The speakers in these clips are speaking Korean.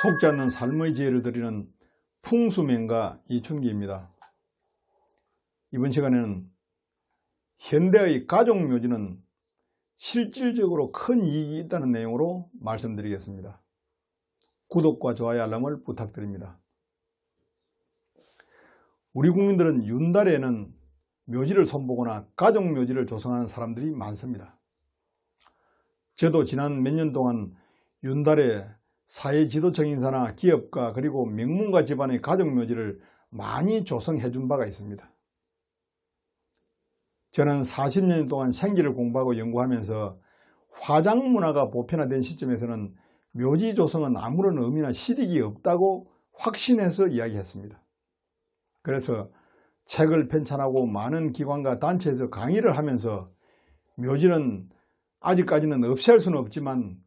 속지 않는 삶의 지혜를 드리는 풍수명가 이춘기입니다. 이번 시간에는 현대의 가족묘지는 실질적으로 큰 이익이 있다는 내용으로 말씀드리겠습니다. 구독과 좋아요 알람을 부탁드립니다. 우리 국민들은 윤달에는 묘지를 손보거나 가족묘지를 조성하는 사람들이 많습니다. 저도 지난 몇 년 동안 윤달에 사회지도층 인사나 기업가 그리고 명문가 집안의 가족묘지를 많이 조성해 준 바가 있습니다. 저는 40년 동안 생기를 공부하고 연구하면서 화장 문화가 보편화된 시점에서는 묘지 조성은 아무런 의미나 실익이 없다고 확신해서 이야기했습니다. 그래서 책을 편찬하고 많은 기관과 단체에서 강의를 하면서 묘지는 아직까지는 없앨 수는 없지만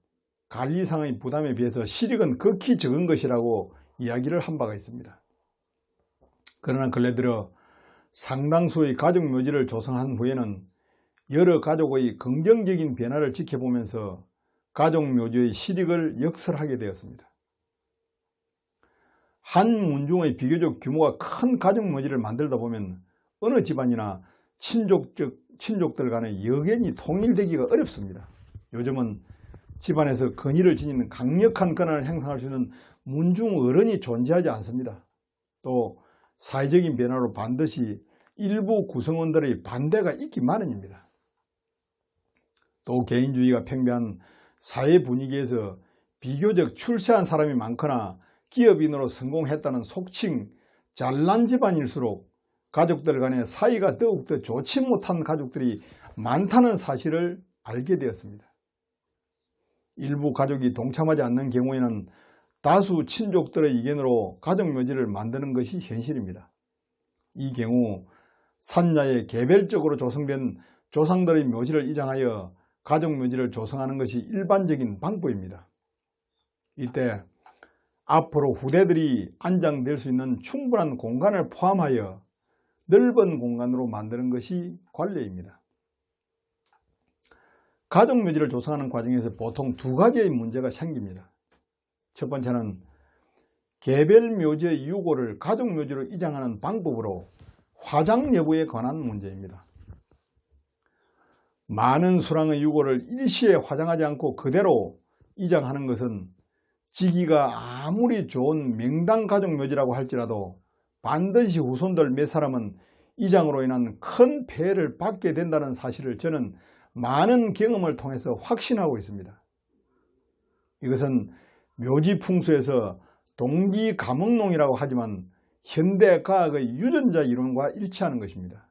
관리상의 부담에 비해서 실익은 극히 적은 것이라고 이야기를 한 바가 있습니다. 그러나 근래 들어 상당수의 가족묘지를 조성한 후에는 여러 가족의 긍정적인 변화를 지켜보면서 가족묘지의 실익을 역설하게 되었습니다. 한 문중의 비교적 규모가 큰 가족묘지를 만들다 보면 어느 집안이나 친족들 간의 여견이 통일되기가 어렵습니다. 요즘은 집안에서 권위를 지니는 강력한 권한을 행사할 수 있는 문중 어른이 존재하지 않습니다. 또 사회적인 변화로 반드시 일부 구성원들의 반대가 있기 마련입니다. 또 개인주의가 팽배한 사회 분위기에서 비교적 출세한 사람이 많거나 기업인으로 성공했다는 속칭 잘난 집안일수록 가족들 간의 사이가 더욱더 좋지 못한 가족들이 많다는 사실을 알게 되었습니다. 일부 가족이 동참하지 않는 경우에는 다수 친족들의 의견으로 가족묘지를 만드는 것이 현실입니다. 이 경우 산야에 개별적으로 조성된 조상들의 묘지를 이장하여 가족묘지를 조성하는 것이 일반적인 방법입니다. 이때 앞으로 후대들이 안장될 수 있는 충분한 공간을 포함하여 넓은 공간으로 만드는 것이 관례입니다. 가족묘지를 조성하는 과정에서 보통 두 가지의 문제가 생깁니다. 첫 번째는 개별 묘지의 유고를 가족묘지로 이장하는 방법으로 화장 여부에 관한 문제입니다. 많은 수량의 유고를 일시에 화장하지 않고 그대로 이장하는 것은 지기가 아무리 좋은 명당 가족묘지라고 할지라도 반드시 후손들 몇 사람은 이장으로 인한 큰 폐해를 받게 된다는 사실을 저는 많은 경험을 통해서 확신하고 있습니다. 이것은 묘지 풍수에서 동기감흥론이라고 하지만 현대 과학의 유전자 이론과 일치하는 것입니다.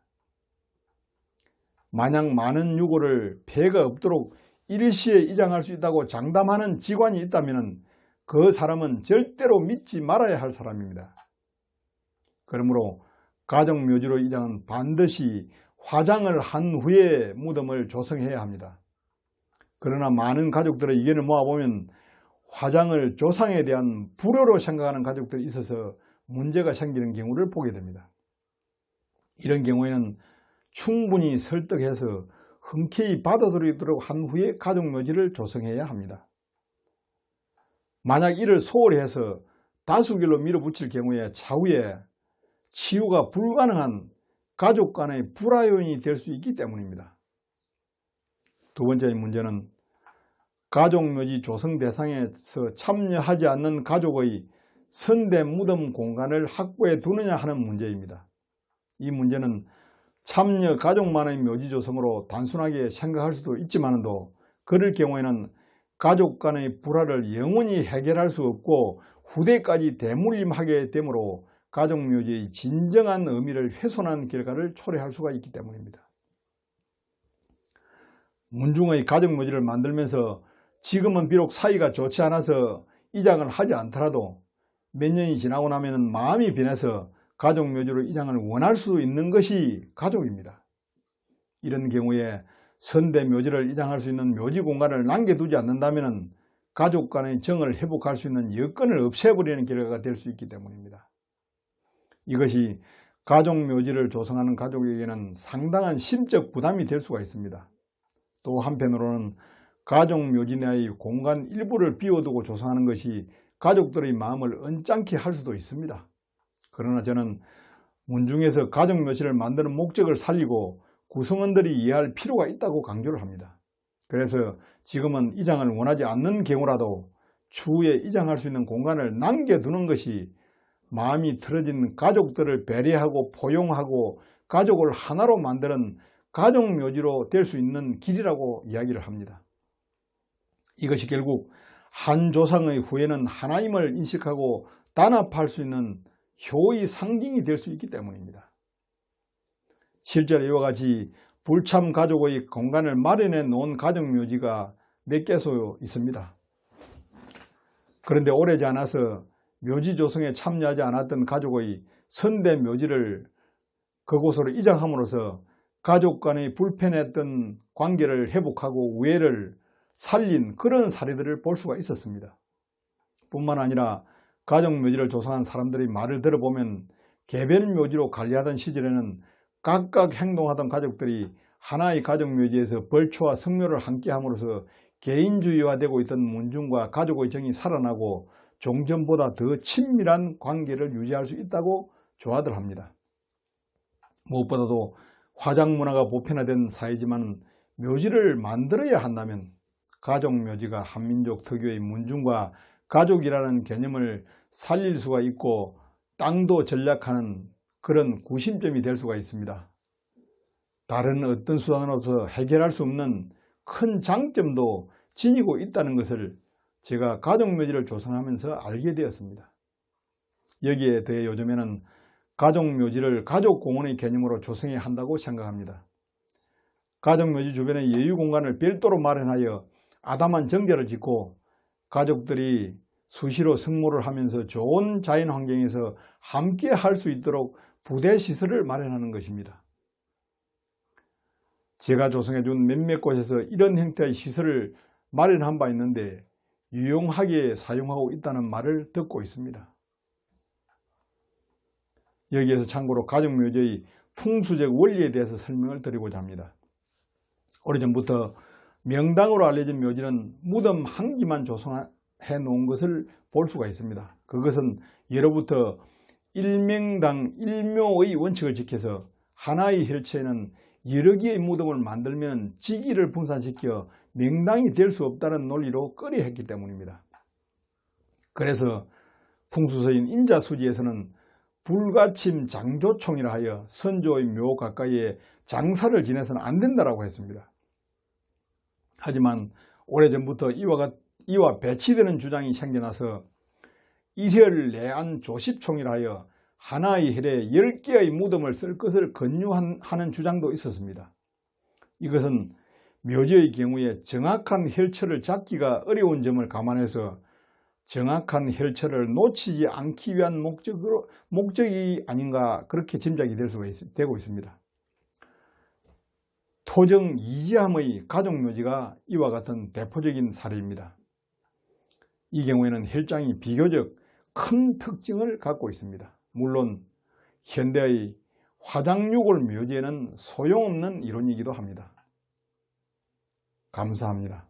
만약 많은 유고를 폐해가 없도록 일시에 이장할 수 있다고 장담하는 기관이 있다면 그 사람은 절대로 믿지 말아야 할 사람입니다. 그러므로 가족묘지로 이장은 반드시 화장을 한 후에 무덤을 조성해야 합니다. 그러나 많은 가족들의 의견을 모아보면 화장을 조상에 대한 불효로 생각하는 가족들이 있어서 문제가 생기는 경우를 보게 됩니다. 이런 경우에는 충분히 설득해서 흔쾌히 받아들이도록 한 후에 가족묘지를 조성해야 합니다. 만약 이를 소홀히 해서 다수결로 밀어붙일 경우에 차후에 치유가 불가능한 가족 간의 불화요인이 될 수 있기 때문입니다. 두 번째의 문제는 가족묘지 조성 대상에서 참여하지 않는 가족의 선대 무덤 공간을 확보해 두느냐 하는 문제입니다. 이 문제는 참여 가족만의 묘지 조성으로 단순하게 생각할 수도 있지만도 그럴 경우에는 가족 간의 불화를 영원히 해결할 수 없고 후대까지 대물림하게 되므로 가족묘지의 진정한 의미를 훼손한 결과를 초래할 수가 있기 때문입니다. 문중의 가족묘지를 만들면서 지금은 비록 사이가 좋지 않아서 이장을 하지 않더라도 몇 년이 지나고 나면 마음이 변해서 가족묘지로 이장을 원할 수 있는 것이 가족입니다. 이런 경우에 선대묘지를 이장할 수 있는 묘지 공간을 남겨두지 않는다면 가족 간의 정을 회복할 수 있는 여건을 없애버리는 결과가 될 수 있기 때문입니다. 이것이 가족묘지를 조성하는 가족에게는 상당한 심적 부담이 될 수가 있습니다. 또 한편으로는 가족묘지 내의 공간 일부를 비워두고 조성하는 것이 가족들의 마음을 언짢게 할 수도 있습니다. 그러나 저는 문중에서 가족묘지를 만드는 목적을 살리고 구성원들이 이해할 필요가 있다고 강조를 합니다. 그래서 지금은 이장을 원하지 않는 경우라도 추후에 이장할 수 있는 공간을 남겨두는 것이 마음이 틀어진 가족들을 배려하고 포용하고 가족을 하나로 만드는 가족묘지로 될 수 있는 길이라고 이야기를 합니다. 이것이 결국 한 조상의 후예는 하나임을 인식하고 단합할 수 있는 효의 상징이 될 수 있기 때문입니다. 실제로 이와 같이 불참 가족의 공간을 마련해 놓은 가족묘지가 몇 개소 있습니다. 그런데 오래지 않아서 묘지 조성에 참여하지 않았던 가족의 선대 묘지를 그곳으로 이장함으로써 가족 간의 불편했던 관계를 회복하고 우애를 살린 그런 사례들을 볼 수가 있었습니다. 뿐만 아니라 가족묘지를 조성한 사람들의 말을 들어보면 개별 묘지로 관리하던 시절에는 각각 행동하던 가족들이 하나의 가족묘지에서 벌초와 성묘를 함께 함으로써 개인주의화되고 있던 문중과 가족의 정이 살아나고 종전보다 더 친밀한 관계를 유지할 수 있다고 조화들 합니다. 무엇보다도 화장 문화가 보편화된 사회지만 묘지를 만들어야 한다면 가족묘지가 한민족 특유의 문중과 가족이라는 개념을 살릴 수가 있고 땅도 전략하는 그런 구심점이 될 수가 있습니다. 다른 어떤 수단으로서 해결할 수 없는 큰 장점도 지니고 있다는 것을 제가 가족묘지를 조성하면서 알게 되었습니다. 여기에 더해 요즘에는 가족묘지를 가족공원의 개념으로 조성해야 한다고 생각합니다. 가족묘지 주변에 여유공간을 별도로 마련하여 아담한 정자를 짓고 가족들이 수시로 성모를 하면서 좋은 자연환경에서 함께 할 수 있도록 부대시설을 마련하는 것입니다. 제가 조성해준 몇몇 곳에서 이런 형태의 시설을 마련한 바 있는데 유용하게 사용하고 있다는 말을 듣고 있습니다. 여기에서 참고로 가족묘지의 풍수적 원리에 대해서 설명을 드리고자 합니다. 오래전부터 명당으로 알려진 묘지는 무덤 한 기만 조성해 놓은 것을 볼 수가 있습니다. 그것은 예로부터 일명당 일묘의 원칙을 지켜서 하나의 혈체에는 여러 개의 무덤을 만들면 지기를 분산시켜 명당이 될 수 없다는 논리로 꺼려했기 때문입니다. 그래서 풍수서인 인자수지에서는 불가침 장조총이라 하여 선조의 묘 가까이에 장사를 지내서는 안 된다라고 했습니다. 하지만 오래전부터 이와 배치되는 주장이 생겨나서 일혈 내안 조십총이라 하여 하나의 혈에 10개의 무덤을 쓸 것을 권유하는 주장도 있었습니다. 이것은 묘지의 경우에 정확한 혈처를 잡기가 어려운 점을 감안해서 정확한 혈처를 놓치지 않기 위한 목적이 아닌가 그렇게 짐작이 되고 있습니다. 토정 이지함의 가족묘지가 이와 같은 대표적인 사례입니다. 이 경우에는 혈장이 비교적 큰 특징을 갖고 있습니다. 물론 현대의 화장유골 묘지에는 소용없는 이론이기도 합니다. 감사합니다.